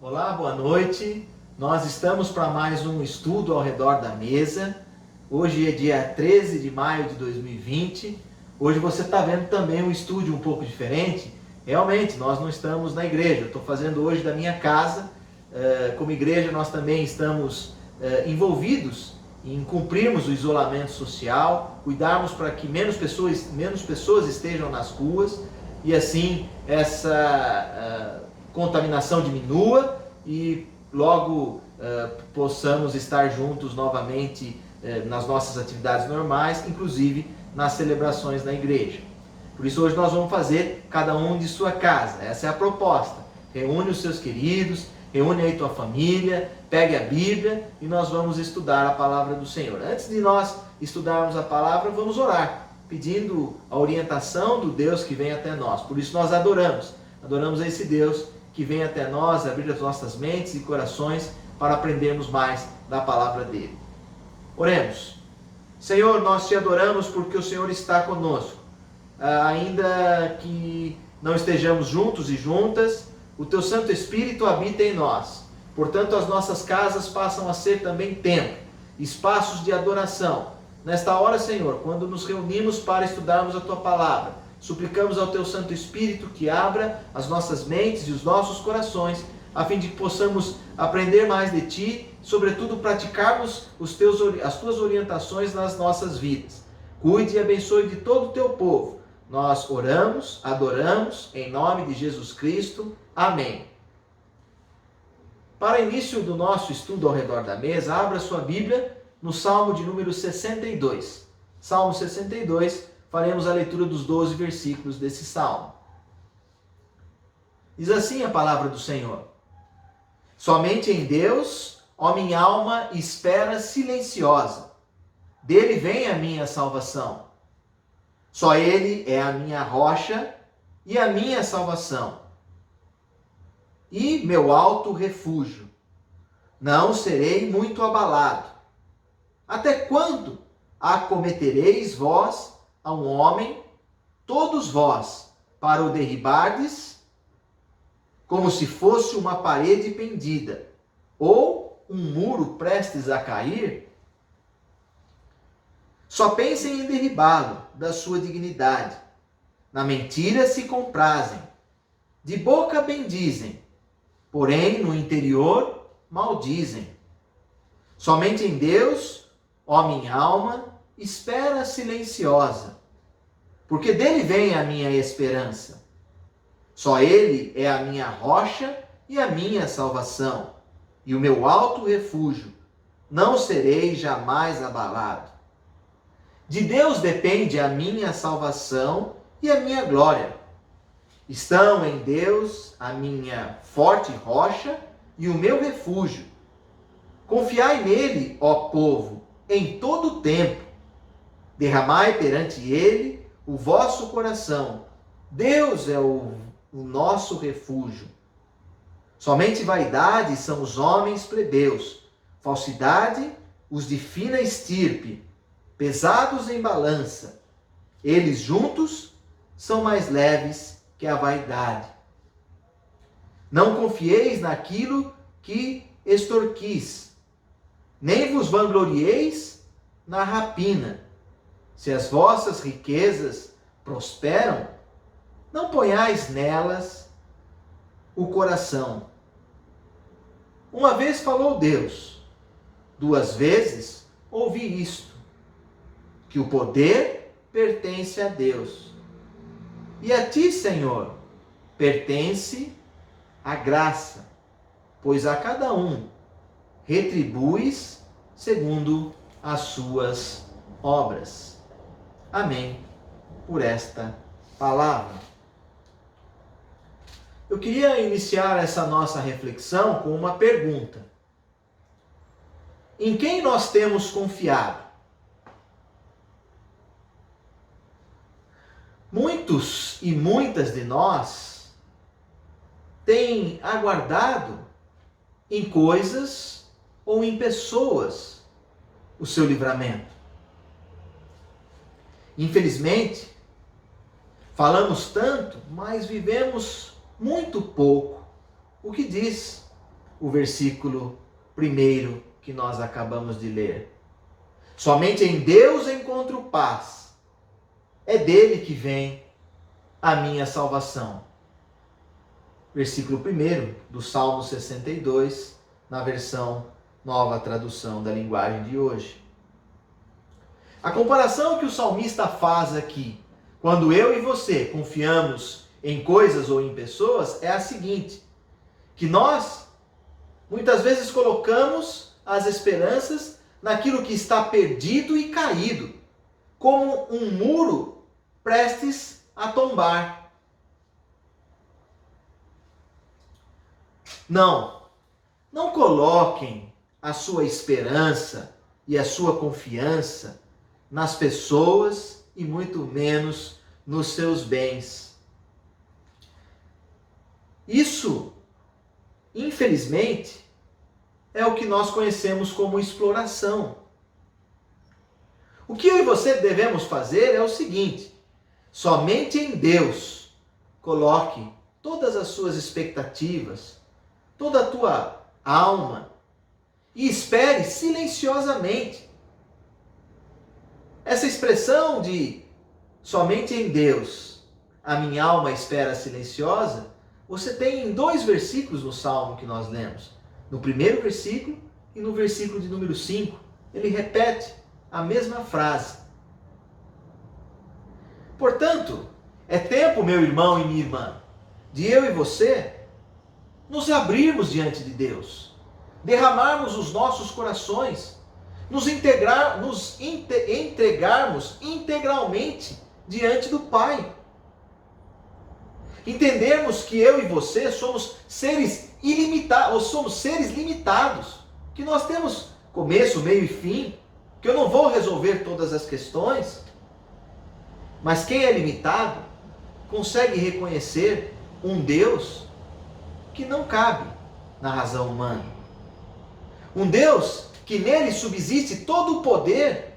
Olá, boa noite. Nós estamos para mais um estudo ao redor da mesa. Hoje é dia 13 de maio de 2020. Hoje você está vendo também um estúdio um pouco diferente. Realmente, nós não estamos na igreja. Eu estou fazendo hoje da minha casa. Como igreja, nós também estamos envolvidos em cumprirmos o isolamento social, cuidarmos para que menos pessoas estejam nas ruas e assim essa contaminação diminua e logo possamos estar juntos novamente nas nossas atividades normais, inclusive nas celebrações na igreja. Por isso hoje nós vamos fazer cada um de sua casa. Essa é a proposta. Reúne os seus queridos, reúne aí tua família, pegue a Bíblia e nós vamos estudar a palavra do Senhor. Antes de nós estudarmos a palavra, vamos orar, pedindo a orientação do Deus que vem até nós. Por isso nós adoramos a esse Deus que vem até nós, abrir as nossas mentes e corações para aprendermos mais da palavra dele. Oremos. Senhor, nós te adoramos porque o Senhor está conosco. Ainda que não estejamos juntos e juntas, o teu Santo Espírito habita em nós. Portanto, as nossas casas passam a ser também templo, espaços de adoração. Nesta hora, Senhor, quando nos reunimos para estudarmos a tua palavra, suplicamos ao teu Santo Espírito que abra as nossas mentes e os nossos corações, a fim de que possamos aprender mais de ti, sobretudo praticarmos as tuas orientações nas nossas vidas. Cuide e abençoe de todo o teu povo. Nós oramos, adoramos, em nome de Jesus Cristo. Amém. Para início do nosso estudo ao redor da mesa, abra sua Bíblia no Salmo de número 62. Salmo 62, faremos a leitura dos 12 versículos desse salmo. Diz assim a palavra do Senhor: somente em Deus, ó minha alma, espera silenciosa. Dele vem a minha salvação. Só Ele é a minha rocha e a minha salvação, e meu alto refúgio. Não serei muito abalado. Até quando acometereis vós a um homem, todos vós, para o derribardes, como se fosse uma parede pendida, ou um muro prestes a cair? Só pensem em derribá-lo da sua dignidade. Na mentira se comprazem, de boca bendizem, porém no interior maldizem. Somente em Deus, ó minha alma, espera silenciosa, porque dele vem a minha esperança. Só Ele é a minha rocha e a minha salvação, e o meu alto refúgio. Não serei jamais abalado. De Deus depende a minha salvação e a minha glória. Estão em Deus a minha forte rocha e o meu refúgio. Confiai nele, ó povo, em todo o tempo. Derramai perante ele o vosso coração. Deus é o nosso refúgio. Somente vaidade são os homens plebeus, falsidade os de fina estirpe, pesados em balança. Eles juntos são mais leves que a vaidade. Não confieis naquilo que extorquis, nem vos vanglorieis na rapina. Se as vossas riquezas prosperam, não ponhais nelas o coração. Uma vez falou Deus, 2 vezes ouvi isto, que o poder pertence a Deus. E a ti, Senhor, pertence a graça, pois a cada um retribuis segundo as suas obras. Amém por esta palavra. Eu queria iniciar essa nossa reflexão com uma pergunta. Em quem nós temos confiado? Muitos e muitas de nós têm aguardado em coisas ou em pessoas o seu livramento. Infelizmente, falamos tanto, mas vivemos muito pouco o que diz o versículo 1 que nós acabamos de ler. Somente em Deus encontro paz. É dele que vem a minha salvação. Versículo 1 do Salmo 62, na versão Nova Tradução da Linguagem de hoje. A comparação que o salmista faz aqui, quando eu e você confiamos em coisas ou em pessoas, é a seguinte: que nós muitas vezes colocamos as esperanças naquilo que está perdido e caído, como um muro prestes a tombar. Não coloquem a sua esperança e a sua confiança nas pessoas e muito menos nos seus bens. Isso, infelizmente, é o que nós conhecemos como exploração. O que eu e você devemos fazer é o seguinte: somente em Deus coloque todas as suas expectativas, toda a tua alma, e espere silenciosamente. Essa expressão de somente em Deus a minha alma espera silenciosa, você tem em 2 versículos no Salmo que nós lemos. No primeiro versículo e no versículo de número 5, ele repete a mesma frase. Portanto, é tempo, meu irmão e minha irmã, de eu e você nos abrirmos diante de Deus, derramarmos os nossos corações, nos entregarmos integralmente diante do Pai. Entendermos que eu e você somos seres ilimitados, ou somos seres limitados, que nós temos começo, meio e fim, que eu não vou resolver todas as questões, mas quem é limitado consegue reconhecer um Deus que não cabe na razão humana. Um Deus que nele subsiste todo o poder.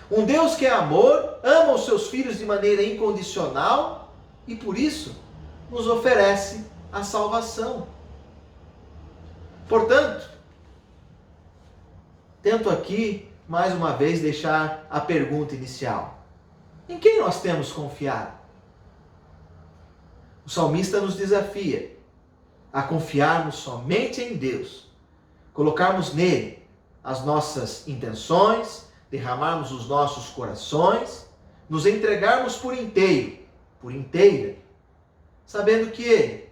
Um Deus que é amor, ama os seus filhos de maneira incondicional e por isso nos oferece a salvação. Portanto, tento aqui mais uma vez deixar a pergunta inicial: em quem nós temos confiado? O salmista nos desafia a confiarmos somente em Deus, colocarmos nele as nossas intenções, derramarmos os nossos corações, nos entregarmos por inteira, sabendo que Ele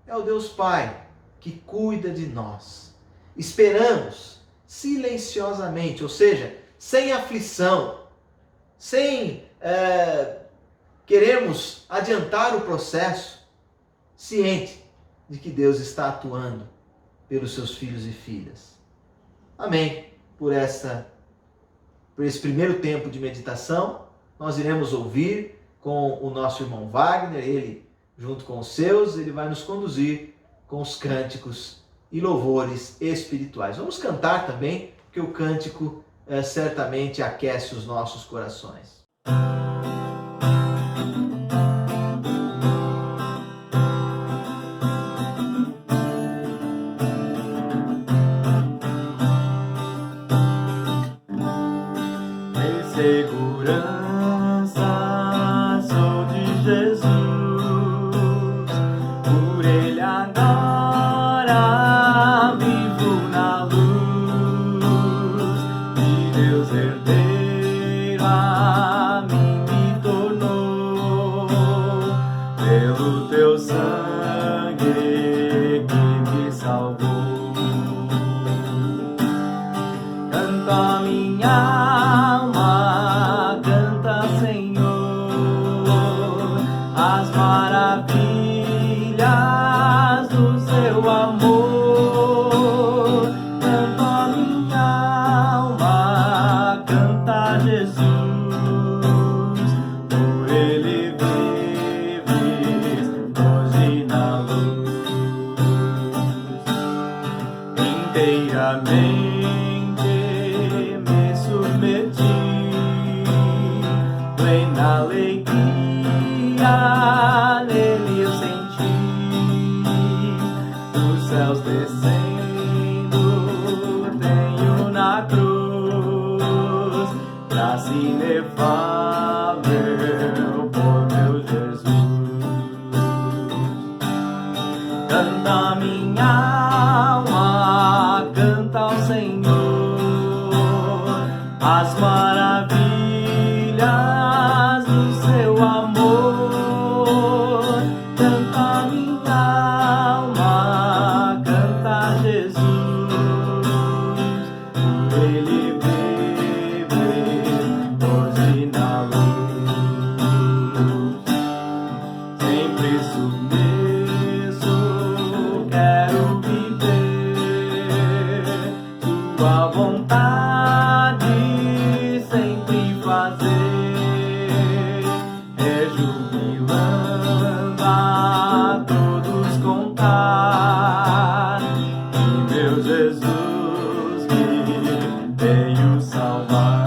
é o Deus Pai que cuida de nós. Esperamos silenciosamente, ou seja, sem aflição, sem queremos adiantar o processo, ciente de que Deus está atuando pelos seus filhos e filhas. Amém. Por esse primeiro tempo de meditação, nós iremos ouvir com o nosso irmão Wagner, ele, junto com os seus, ele vai nos conduzir com os cânticos e louvores espirituais. Vamos cantar também, porque o cântico certamente aquece os nossos corações. Segurança sou de Jesus, por Ele agora vivo na luz, e Deus herdeiro a mim me tornou, pelo teu sangue que me salvou. Canto a minha maravilhas do seu amor. Canto a minha alma, canta Jesus, por Ele vives hoje na luz. Inteiramente me submeti, plena alegria nele eu senti, os céus padecendo, tenho na cruz graça inefável por meu Jesus. Canta minha alma, canta ao Senhor as maravilhas do seu amor. Canta minha alma, canta a Jesus, por ele vive hoje na luz. Sempre submisso, quero viver tua vontade, sempre fazer, rejubilando a todos contar que meu Jesus me veio salvar.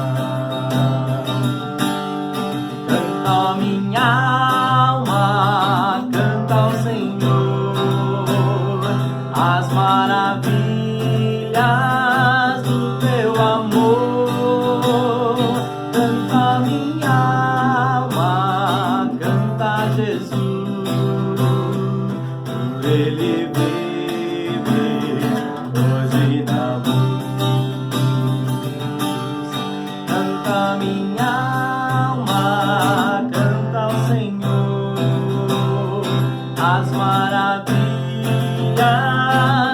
Canta minha alma, canta ao Senhor as maravilhas do teu amor. Canta minha alma, canta a Jesus, por ele vive hoje na luz. Canta minha alma, canta ao Senhor as maravilhas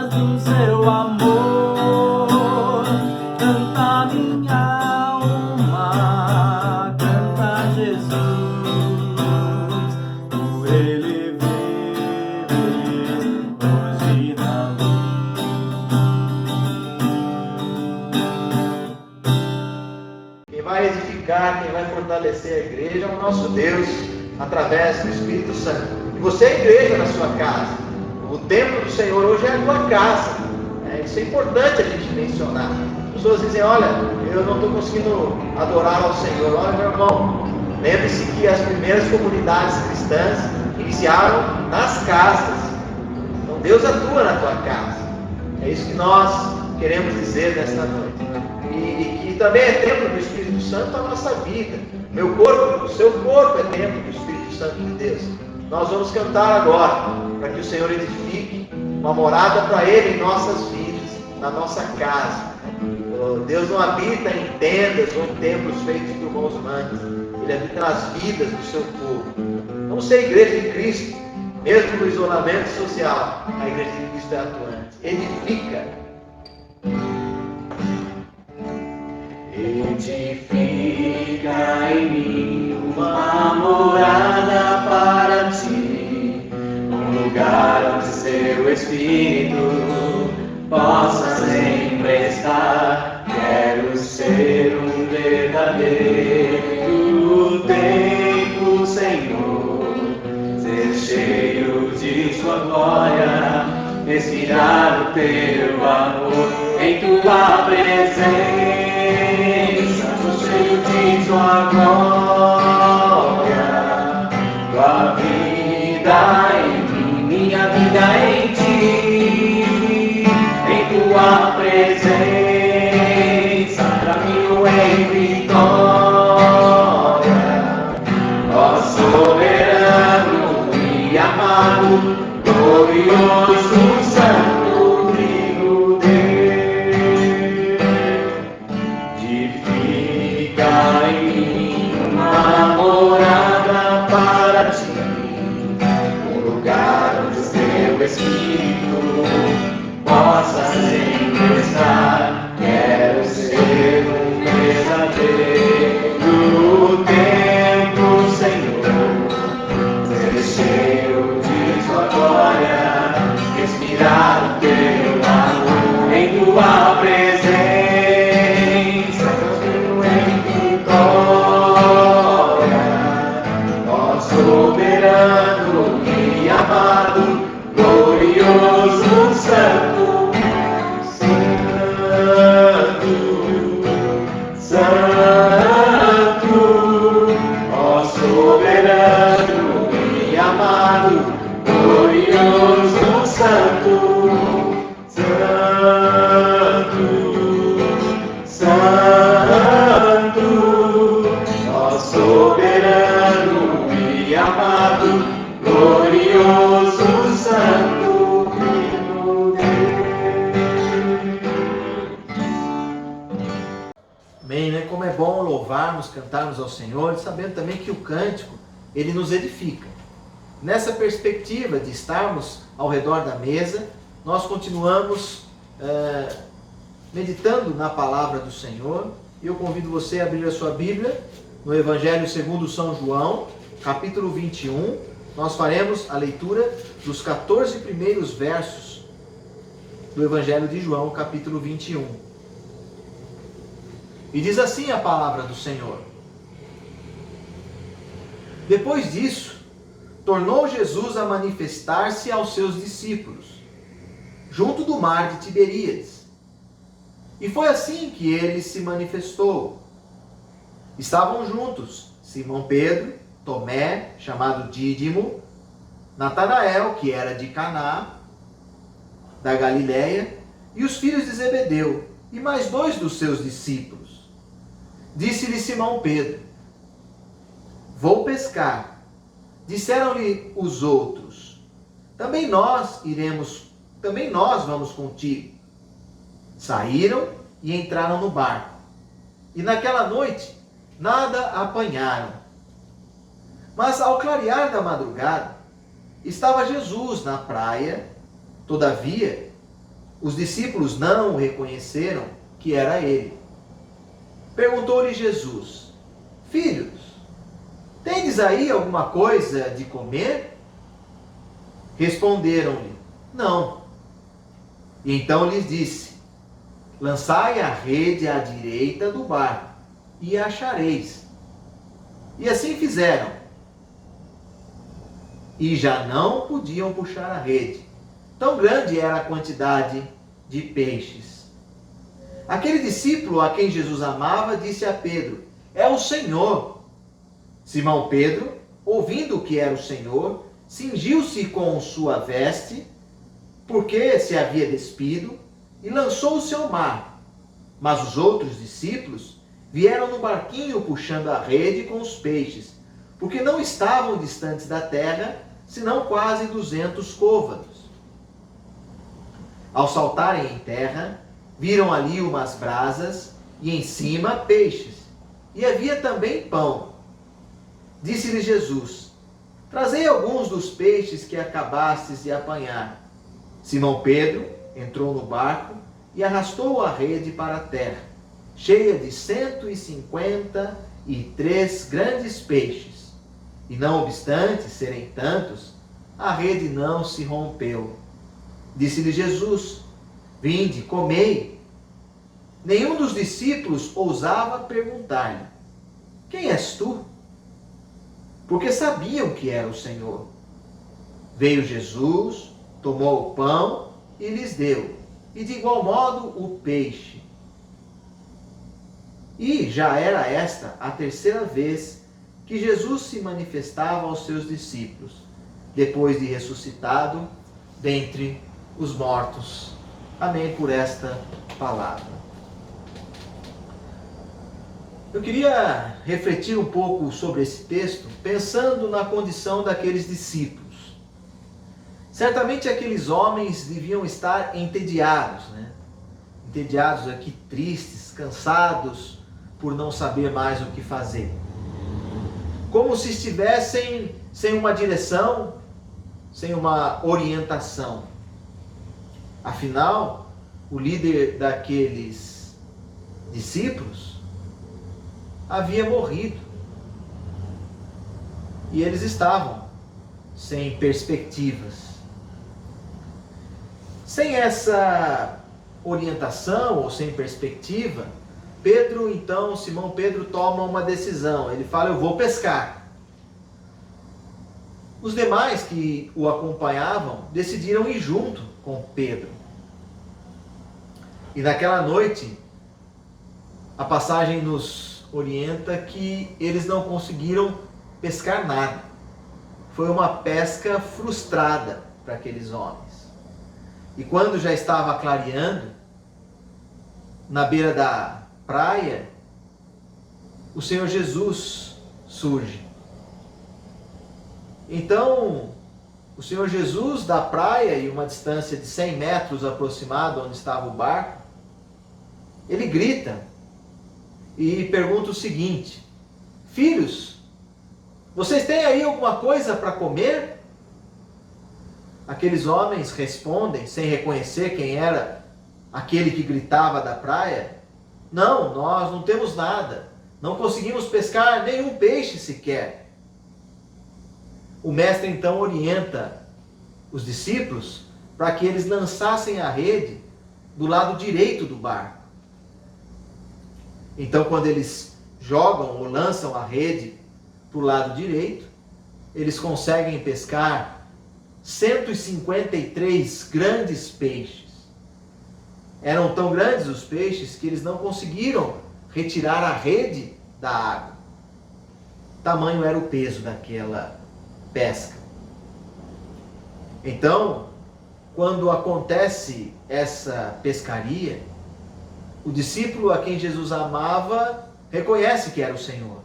do seu amor. Canta minha alma, canta a Jesus, por ele vive hoje na luz. Quem vai edificar, quem vai fortalecer a igreja é o nosso Deus, através do Espírito Santo. E você é a igreja na sua casa. O templo do Senhor hoje é a tua casa. Isso é importante a gente mencionar. As pessoas dizem, olha, eu não estou conseguindo adorar ao Senhor. Olha, meu irmão, lembre-se que as primeiras comunidades cristãs iniciaram nas casas. Então Deus atua na tua casa. É isso que nós queremos dizer nesta noite. E que também é templo do Espírito Santo a nossa vida. Meu corpo, o seu corpo é templo do Espírito Santo de Deus. Nós vamos cantar agora, para que o Senhor edifique uma morada para Ele em nossas vidas, na nossa casa. Deus não habita em tendas ou em templos feitos por mãos humanas. Ele habita nas vidas do seu povo. Vamos ser a igreja de Cristo, mesmo no isolamento social. A igreja de Cristo é atuante. Edifica. Edifica em mim uma morada para ti, um lugar onde seu Espírito possa sempre estar. Quero ser um verdadeiro templo, Senhor, ser cheio de sua glória, respirar o teu amor em tua presença. Sou cheio de tua glória, tua vida em mim, minha vida em ti, em tua presença, caminho em vitória. Ó soberano e amado, glorioso, santo, trigo Deus. Edifica em mim uma morada para ti, um lugar onde o teu Espírito possa sempre estar. Quero ser um verdadeiro templo, Senhor, ser cheio de sua glória, respirar o teu amor em tua presença, caminho em vitória. Ó soberano e amado, glorioso, santo, santo, santo. Ó soberano e amado, glorioso, santo, glorioso Santo Trino Deus. Amém, né? Como é bom louvarmos, cantarmos ao Senhor, sabendo também que o cântico, ele nos edifica. Nessa perspectiva de estarmos ao redor da mesa, nós continuamos meditando na palavra do Senhor. E eu convido você a abrir a sua Bíblia no Evangelho segundo São João, capítulo 21. Nós faremos a leitura dos 14 primeiros versos do Evangelho de João, capítulo 21. E diz assim a palavra do Senhor: Depois disso, tornou Jesus a manifestar-se aos seus discípulos, junto do mar de Tiberíades. E foi assim que ele se manifestou. Estavam juntos Simão Pedro, Tomé, chamado Dídimo, Natanael, que era de Caná, da Galiléia, e os filhos de Zebedeu, e mais 2 dos seus discípulos. Disse-lhe Simão Pedro: Vou pescar. Disseram-lhe os outros: Também nós vamos contigo. Saíram e entraram no barco. E naquela noite nada apanharam. Mas ao clarear da madrugada, estava Jesus na praia. Todavia, os discípulos não o reconheceram que era ele. Perguntou-lhe Jesus: Filhos, tendes aí alguma coisa de comer? Responderam-lhe: Não. E então lhes disse: Lançai a rede à direita do barco, e a achareis. E assim fizeram. E já não podiam puxar a rede. Tão grande era a quantidade de peixes. Aquele discípulo a quem Jesus amava disse a Pedro: É o Senhor. Simão Pedro, ouvindo que era o Senhor, cingiu-se com sua veste, porque se havia despido, e lançou-se ao mar. Mas os outros discípulos vieram no barquinho puxando a rede com os peixes, porque não estavam distantes da terra, senão quase 200 côvados. Ao saltarem em terra, viram ali umas brasas, e em cima peixes, e havia também pão. Disse-lhe Jesus: Trazei alguns dos peixes que acabastes de apanhar. Simão Pedro entrou no barco e arrastou a rede para a terra, cheia de 153 grandes peixes. E não obstante serem tantos, a rede não se rompeu. Disse-lhe Jesus: Vinde, comei. Nenhum dos discípulos ousava perguntar-lhe: Quem és tu? Porque sabiam que era o Senhor. Veio Jesus, tomou o pão e lhes deu, e de igual modo o peixe. E já era esta a 3ª vez que Jesus se manifestava aos seus discípulos, depois de ressuscitado dentre os mortos. Amém por esta palavra. Eu queria refletir um pouco sobre esse texto, pensando na condição daqueles discípulos. Certamente aqueles homens deviam estar entediados, Entediados aqui, tristes, cansados por não saber mais o que fazer. Como se estivessem sem uma direção, sem uma orientação. Afinal, o líder daqueles discípulos havia morrido. E eles estavam sem perspectivas. Sem essa orientação ou sem perspectiva, Simão Pedro toma uma decisão. Ele fala: eu vou pescar. Os demais que o acompanhavam decidiram ir junto com Pedro. E naquela noite, a passagem nos orienta que eles não conseguiram pescar nada. Foi uma pesca frustrada para aqueles homens. E quando já estava clareando, na beira da praia, o Senhor Jesus surge. Então, o Senhor Jesus da praia e uma distância de 100 metros aproximado onde estava o barco, ele grita e pergunta o seguinte: filhos, vocês têm aí alguma coisa para comer? Aqueles homens respondem, sem reconhecer quem era aquele que gritava da praia: não, nós não temos nada, não conseguimos pescar nenhum peixe sequer. O mestre então orienta os discípulos para que eles lançassem a rede do lado direito do barco. Então, quando eles jogam ou lançam a rede para o lado direito, eles conseguem pescar 153 grandes peixes. Eram tão grandes os peixes que eles não conseguiram retirar a rede da água. Tamanho era o peso daquela pesca. Então, quando acontece essa pescaria, o discípulo a quem Jesus amava reconhece que era o Senhor.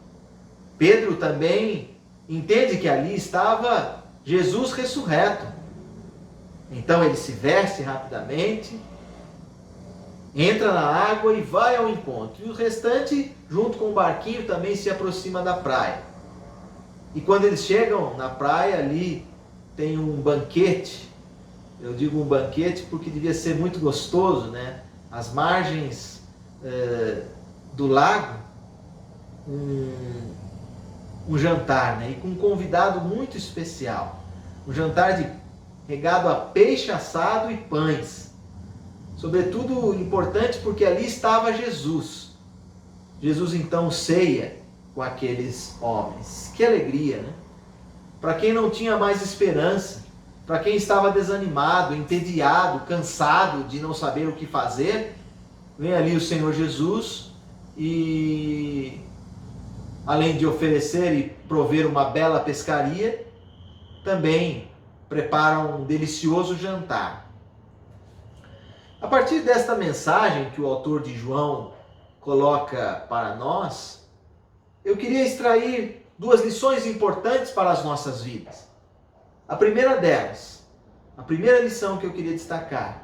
Pedro também entende que ali estava Jesus ressurreto. Então ele se veste rapidamente, entra na água e vai ao encontro. E o restante, junto com o barquinho, também se aproxima da praia. E quando eles chegam na praia, ali tem um banquete. Eu digo um banquete porque devia ser muito gostoso, né? Às margens do lago, um jantar, né? E com um convidado muito especial. Um jantar regado a peixe assado e pães. Sobretudo importante porque ali estava Jesus. Jesus então ceia com aqueles homens. Que alegria, né? Para quem não tinha mais esperança, para quem estava desanimado, entediado, cansado de não saber o que fazer, vem ali o Senhor Jesus e, além de oferecer e prover uma bela pescaria, também prepara um delicioso jantar. A partir desta mensagem que o autor de João coloca para nós, eu queria extrair duas lições importantes para as nossas vidas. A primeira delas, a primeira lição que eu queria destacar: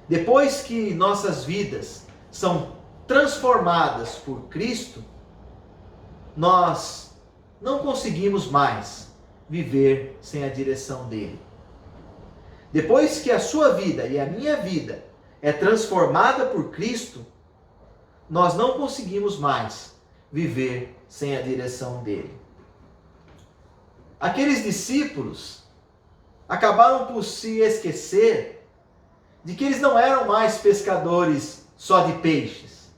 depois que nossas vidas são transformadas por Cristo, nós não conseguimos mais viver sem a direção dele. Depois que a sua vida e a minha vida é transformada por Cristo, nós não conseguimos mais viver sem a direção dele. Aqueles discípulos acabaram por se esquecer de que eles não eram mais pescadores só de peixes.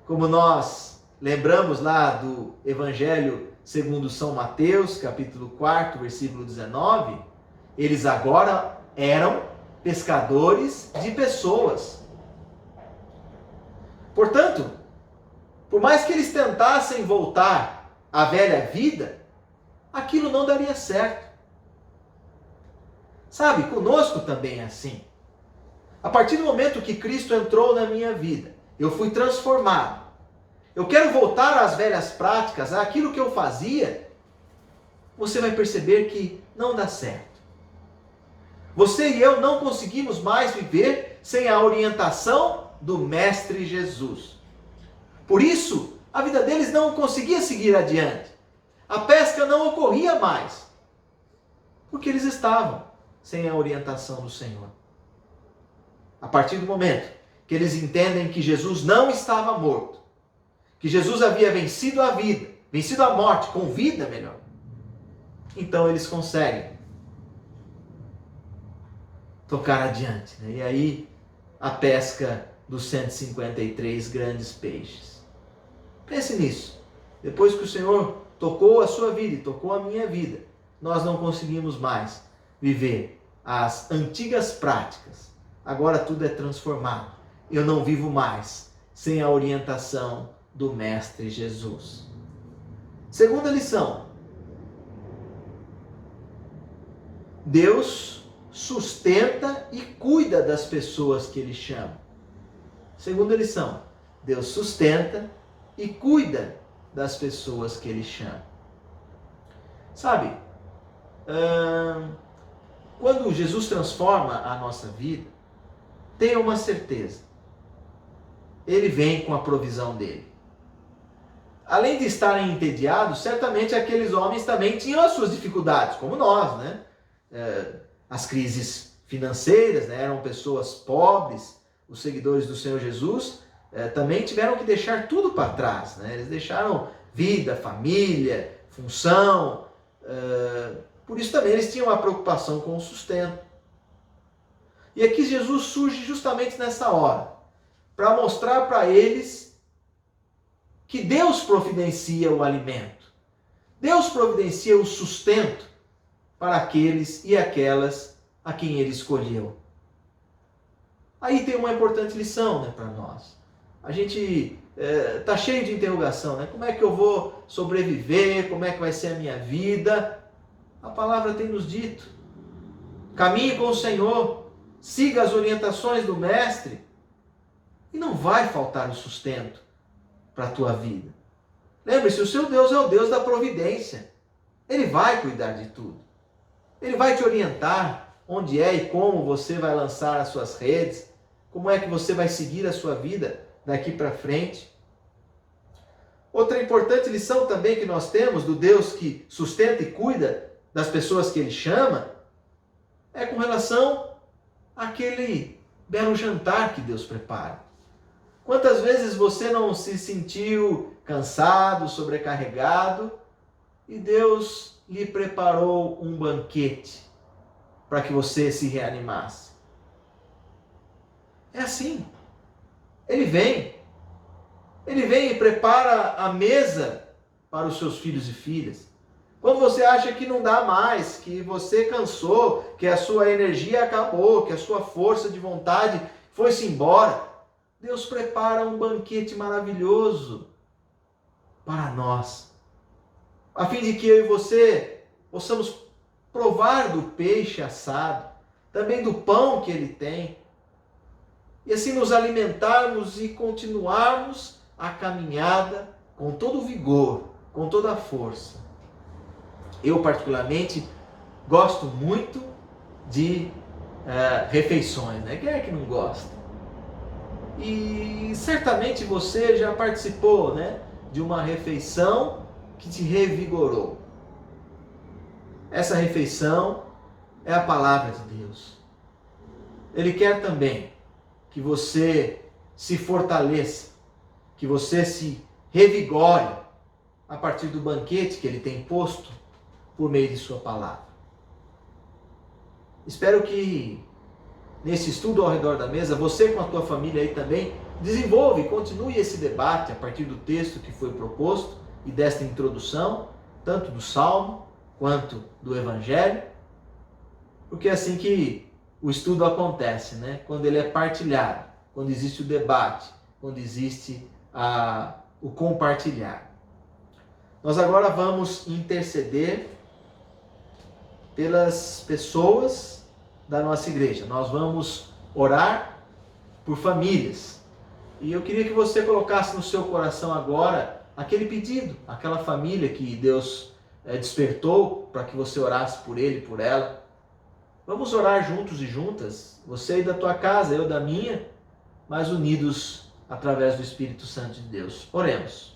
Como nós lembramos lá do Evangelho segundo São Mateus, capítulo 4, versículo 19, eles agora eram pescadores de pessoas. Portanto, por mais que eles tentassem voltar à velha vida, aquilo não daria certo. Sabe, conosco também é assim. A partir do momento que Cristo entrou na minha vida, eu fui transformado. Eu quero voltar às velhas práticas, àquilo que eu fazia. Você vai perceber que não dá certo. Você e eu não conseguimos mais viver sem a orientação do Mestre Jesus. Por isso, a vida deles não conseguia seguir adiante. A pesca não ocorria mais, porque eles estavam sem a orientação do Senhor. A partir do momento que eles entendem que Jesus não estava morto, que Jesus havia vencido a vida, vencido a morte, com vida melhor, então eles conseguem tocar adiante, né? E aí a pesca dos 153 grandes peixes. Pense nisso. Depois que o Senhor tocou a sua vida e tocou a minha vida, nós não conseguimos mais viver as antigas práticas. Agora tudo é transformado. Eu não vivo mais sem a orientação do Mestre Jesus. Segunda lição: Deus sustenta e cuida das pessoas que Ele chama. Segunda lição: Deus sustenta e cuida das pessoas que Ele chama. Sabe, quando Jesus transforma a nossa vida, tenha uma certeza. Ele vem com a provisão dele. Além de estarem entediados, certamente aqueles homens também tinham as suas dificuldades, como nós, né? As crises financeiras, né? Eram pessoas pobres. Os seguidores do Senhor Jesus também tiveram que deixar tudo para trás, né? Eles deixaram vida, família, função. Por isso também eles tinham uma preocupação com o sustento. E aqui Jesus surge justamente nessa hora, para mostrar para eles que Deus providencia o alimento. Deus providencia o sustento para aqueles e aquelas a quem Ele escolheu. Aí tem uma importante lição, né, para nós. A gente está cheio de interrogação, né? Como é que eu vou sobreviver? Como é que vai ser a minha vida? A palavra tem nos dito: caminhe com o Senhor, siga as orientações do Mestre, e não vai faltar o sustento para a tua vida. Lembre-se, o seu Deus é o Deus da providência. Ele vai cuidar de tudo. Ele vai te orientar onde é e como você vai lançar as suas redes, como é que você vai seguir a sua vida daqui para frente. Outra importante lição também que nós temos do Deus que sustenta e cuida das pessoas que Ele chama, é com relação àquele belo jantar que Deus prepara. Quantas vezes você não se sentiu cansado, sobrecarregado, e Deus lhe preparou um banquete para que você se reanimasse? É assim. Ele vem e prepara a mesa para os seus filhos e filhas. Quando você acha que não dá mais, que você cansou, que a sua energia acabou, que a sua força de vontade foi-se embora, Deus prepara um banquete maravilhoso para nós, a fim de que eu e você possamos provar do peixe assado, também do pão que Ele tem, e assim nos alimentarmos e continuarmos a caminhada com todo o vigor, com toda a força. Eu, particularmente, gosto muito de refeições, né? Quem é que não gosta? E certamente você já participou, né, de uma refeição que te revigorou. Essa refeição é a palavra de Deus. Ele quer também que você se fortaleça, que você se revigore a partir do banquete que Ele tem posto por meio de sua palavra. Espero que nesse estudo ao redor da mesa, você com a tua família aí também desenvolva e continue esse debate a partir do texto que foi proposto e desta introdução, tanto do Salmo quanto do Evangelho, porque é assim que o estudo acontece, né? Quando ele é partilhado, quando existe o debate, quando existe o compartilhar. Nós agora vamos interceder pelas pessoas da nossa igreja. Nós vamos orar por famílias. E eu queria que você colocasse no seu coração agora aquele pedido, aquela família que Deus despertou para que você orasse por ele, por ela. Vamos orar juntos e juntas, você aí da tua casa, eu da minha, mas unidos através do Espírito Santo de Deus. Oremos.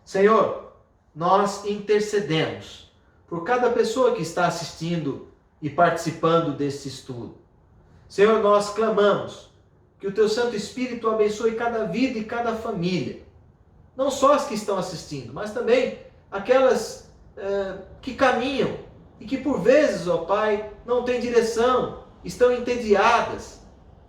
Senhor, nós intercedemos por cada pessoa que está assistindo e participando desse estudo. Senhor, nós clamamos que o Teu Santo Espírito abençoe cada vida e cada família. Não só as que estão assistindo, mas também aquelas que caminham e que por vezes, ó Pai, não têm direção, estão entediadas,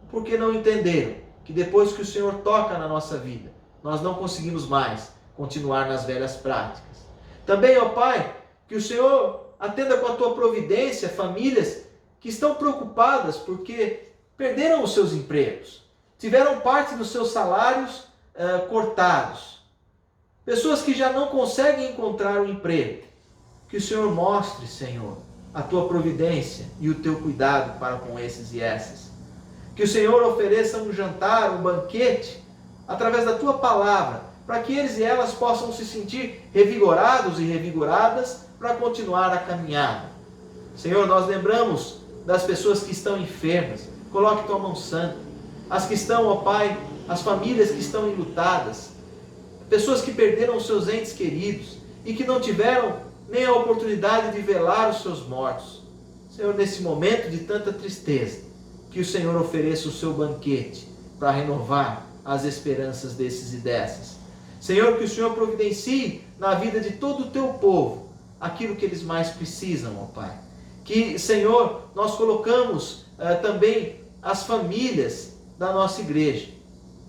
porque não entenderam que depois que o Senhor toca na nossa vida, nós não conseguimos mais continuar nas velhas práticas. Também, ó Pai, que o Senhor atenda com a Tua providência famílias que estão preocupadas porque perderam os seus empregos, tiveram parte dos seus salários cortados. Pessoas que já não conseguem encontrar um emprego. Que o Senhor mostre, Senhor, a Tua providência e o Teu cuidado para com esses e essas. Que o Senhor ofereça um jantar, um banquete, através da Tua palavra, para que eles e elas possam se sentir revigorados e revigoradas para continuar a caminhada. Senhor, nós lembramos das pessoas que estão enfermas. Coloque tua mão santa. As que estão, ó Pai, as famílias que estão enlutadas, pessoas que perderam os seus entes queridos e que não tiveram nem a oportunidade de velar os seus mortos. Senhor, nesse momento de tanta tristeza, que o Senhor ofereça o seu banquete para renovar as esperanças desses e dessas. Senhor, que o Senhor providencie na vida de todo o teu povo aquilo que eles mais precisam, ó Pai. Que, Senhor, nós colocamos também as famílias da nossa igreja,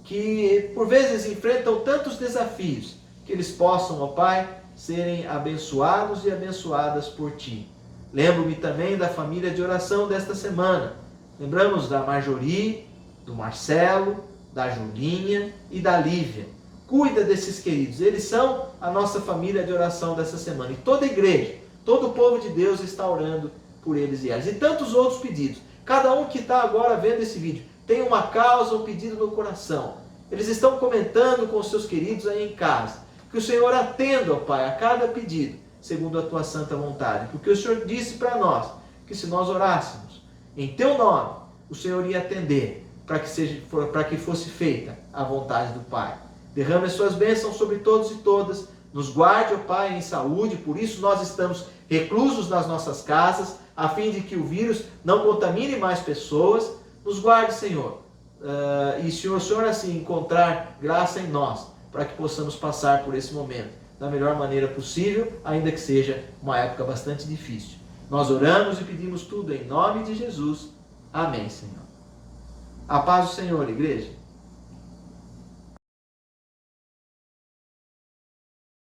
que por vezes enfrentam tantos desafios, que eles possam, ó Pai, serem abençoados e abençoadas por Ti. Lembro-me também da família de oração desta semana. Lembramos da Marjorie, do Marcelo, da Julinha e da Lívia. Cuida desses queridos, eles são a nossa família de oração dessa semana. E toda a igreja, todo o povo de Deus está orando por eles e elas. E tantos outros pedidos. Cada um que está agora vendo esse vídeo tem uma causa, um pedido no coração. Eles estão comentando com os seus queridos aí em casa. Que o Senhor atenda, ó Pai, a cada pedido, segundo a Tua santa vontade. Porque o Senhor disse para nós que se nós orássemos em Teu nome, o Senhor ia atender para que fosse feita a vontade do Pai. Derrame as Suas bênçãos sobre todos e todas. Nos guarde, ó Pai, em saúde. Por isso nós estamos reclusos nas nossas casas, a fim de que o vírus não contamine mais pessoas. Nos guarde, Senhor. E se o Senhor assim encontrar graça em nós, para que possamos passar por esse momento da melhor maneira possível, ainda que seja uma época bastante difícil. Nós oramos e pedimos tudo em nome de Jesus. Amém, Senhor. A paz do Senhor, igreja.